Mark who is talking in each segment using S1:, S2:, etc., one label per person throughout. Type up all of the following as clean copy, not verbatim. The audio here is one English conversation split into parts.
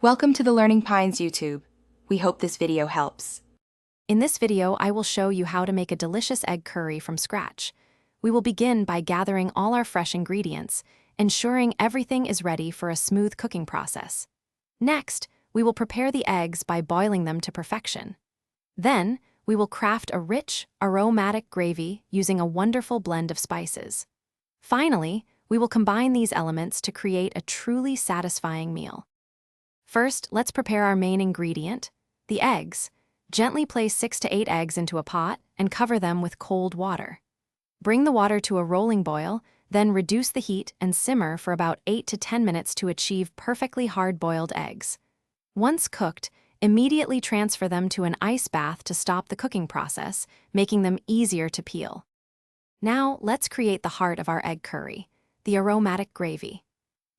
S1: Welcome to the Learning Pines YouTube. We hope this video helps.
S2: In this video, I will show you how to make a delicious egg curry from scratch. We will begin by gathering all our fresh ingredients, ensuring everything is ready for a smooth cooking process. Next, we will prepare the eggs by boiling them to perfection. Then, we will craft a rich, aromatic gravy using a wonderful blend of spices. Finally, we will combine these elements to create a truly satisfying meal. First, let's prepare our main ingredient, the eggs. Gently place 6 to 8 eggs into a pot and cover them with cold water. Bring the water to a rolling boil, then reduce the heat and simmer for about 8 to 10 minutes to achieve perfectly hard-boiled eggs. Once cooked, immediately transfer them to an ice bath to stop the cooking process, making them easier to peel. Now, let's create the heart of our egg curry, the aromatic gravy.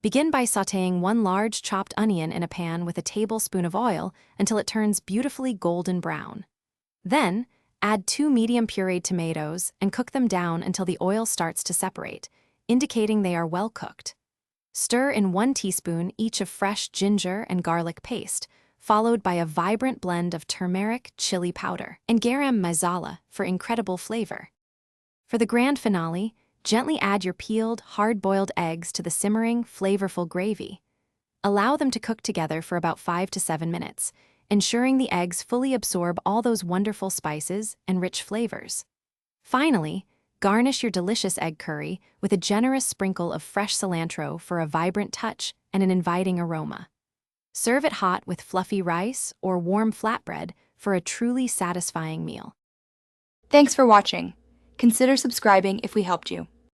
S2: Begin by sautéing 1 large chopped onion in a pan with a tablespoon of oil until it turns beautifully golden brown. Then, add 2 medium pureed tomatoes and cook them down until the oil starts to separate, indicating they are well cooked. Stir in 1 teaspoon each of fresh ginger and garlic paste, followed by a vibrant blend of turmeric, chili powder, and garam masala for incredible flavor. For the grand finale, gently add your peeled, hard-boiled eggs to the simmering, flavorful gravy. Allow them to cook together for about 5 to 7 minutes, ensuring the eggs fully absorb all those wonderful spices and rich flavors. Finally, garnish your delicious egg curry with a generous sprinkle of fresh cilantro for a vibrant touch and an inviting aroma. Serve it hot with fluffy rice or warm flatbread for a truly satisfying meal.
S1: Thanks for watching. Consider subscribing if we helped you.